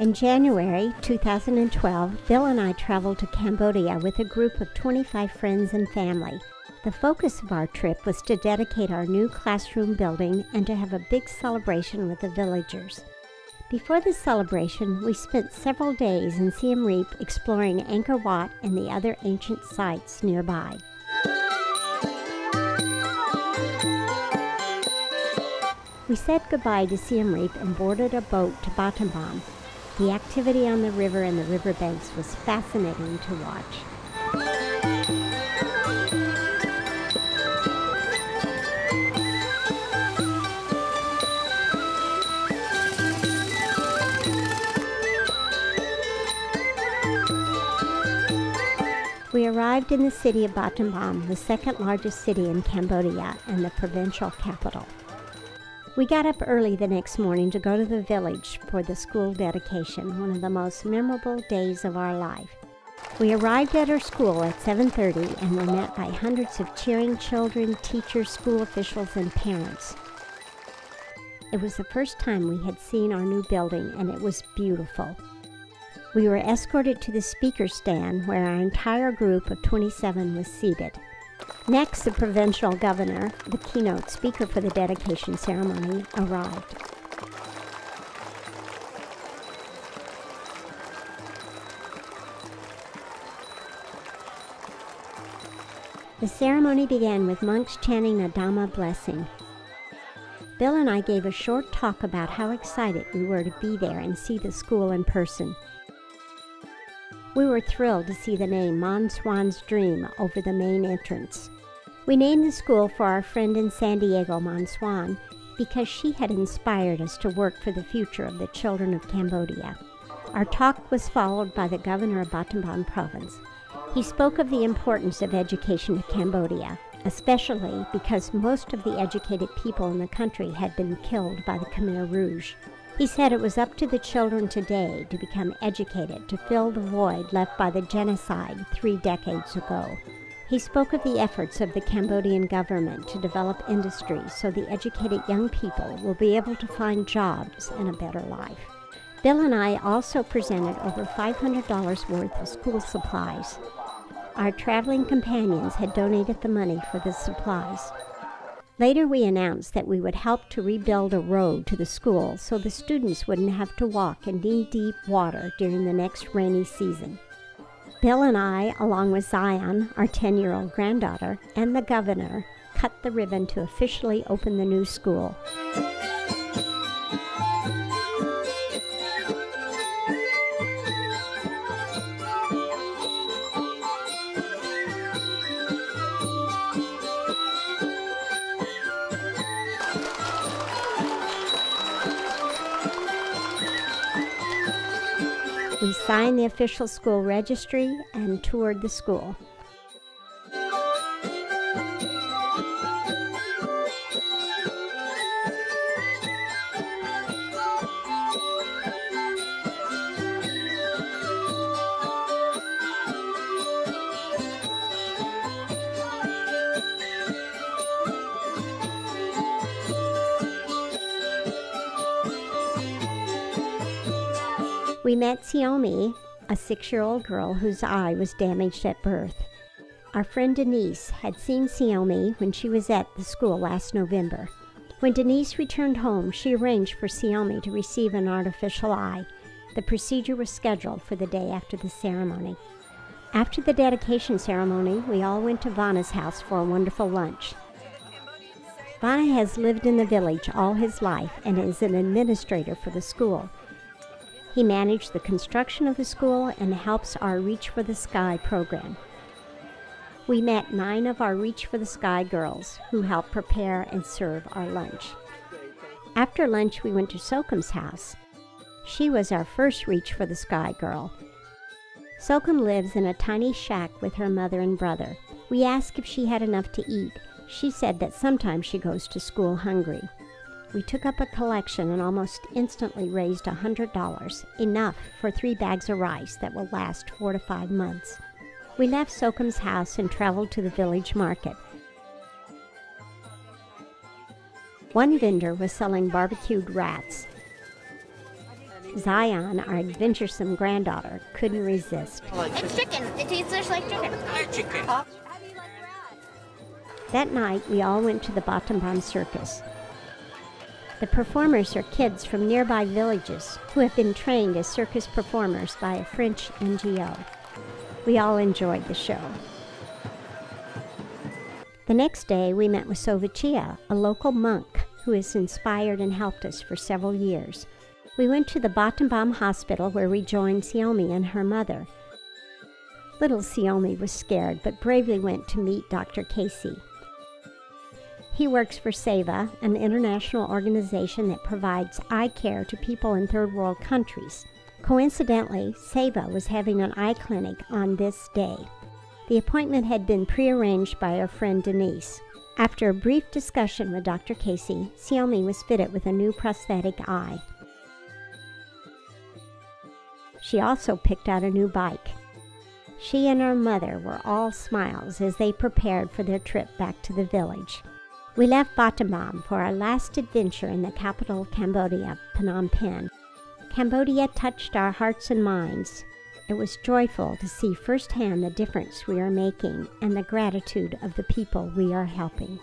In January 2012, Bill and I traveled to Cambodia with a group of 25 friends and family. The focus of our trip was to dedicate our new classroom building and to have a big celebration with the villagers. Before the celebration, we spent several days in Siem Reap exploring Angkor Wat and the other ancient sites nearby. We said goodbye to Siem Reap and boarded a boat to Battambang. The activity on the river and the riverbanks was fascinating to watch. We arrived in the city of Battambang, the second largest city in Cambodia and the provincial capital. We got up early the next morning to go to the village for the school dedication, one of the most memorable days of our life. We arrived at our school at 7:30 and were met by hundreds of cheering children, teachers, school officials, and parents. It was the first time we had seen our new building, and it was beautiful. We were escorted to the speaker stand where our entire group of 27 was seated. Next, the provincial governor, the keynote speaker for the dedication ceremony, arrived. The ceremony began with monks chanting a Dhamma blessing. Bill and I gave a short talk about how excited we were to be there and see the school in person. We were thrilled to see the name Mon Swan's Dream over the main entrance. We named the school for our friend in San Diego, Mon Swan, because she had inspired us to work for the future of the children of Cambodia. Our talk was followed by the governor of Battambang province. He spoke of the importance of education to Cambodia, especially because most of the educated people in the country had been killed by the Khmer Rouge. He said it was up to the children today to become educated to fill the void left by the genocide 3 decades ago. He spoke of the efforts of the Cambodian government to develop industry so the educated young people will be able to find jobs and a better life. Bill and I also presented over $500 worth of school supplies. Our traveling companions had donated the money for the supplies. Later, we announced that we would help to rebuild a road to the school so the students wouldn't have to walk in knee-deep water during the next rainy season. Bill and I, along with Zion, our 10-year-old granddaughter, and the governor, cut the ribbon to officially open the new school. We signed the official school registry and toured the school. We met Xiaomi, a 6-year-old girl whose eye was damaged at birth. Our friend Denise had seen Xiaomi when she was at the school last November. When Denise returned home, she arranged for Xiaomi to receive an artificial eye. The procedure was scheduled for the day after the ceremony. After the dedication ceremony, we all went to Vana's house for a wonderful lunch. Vana has lived in the village all his life and is an administrator for the school. He managed the construction of the school and helps our Reach for the Sky program. We met 9 of our Reach for the Sky girls who helped prepare and serve our lunch. After lunch, we went to Sokum's house. She was our first Reach for the Sky girl. Sokum lives in a tiny shack with her mother and brother. We asked if she had enough to eat. She said that sometimes she goes to school hungry. We took up a collection and almost instantly raised $100, enough for 3 bags of rice that will last 4 to 5 months. We left Sokum's house and traveled to the village market. One vendor was selling barbecued rats. Zion, our adventuresome granddaughter, couldn't resist. It's chicken. It tastes just like chicken. Chicken. That night, we all went to the Battambang circus. The performers are kids from nearby villages who have been trained as circus performers by a French NGO. We all enjoyed the show. The next day, we met with Sovachia, a local monk who has inspired and helped us for several years. We went to the Battambang hospital where we joined Siomi and her mother. Little Siomi was scared, but bravely went to meet Dr. Casey. He works for SEVA, an international organization that provides eye care to people in third world countries. Coincidentally, SEVA was having an eye clinic on this day. The appointment had been prearranged by our friend Denise. After a brief discussion with Dr. Casey, Siomi was fitted with a new prosthetic eye. She also picked out a new bike. She and her mother were all smiles as they prepared for their trip back to the village. We left Battambang for our last adventure in the capital of Cambodia, Phnom Penh. Cambodia touched our hearts and minds. It was joyful to see firsthand the difference we are making and the gratitude of the people we are helping.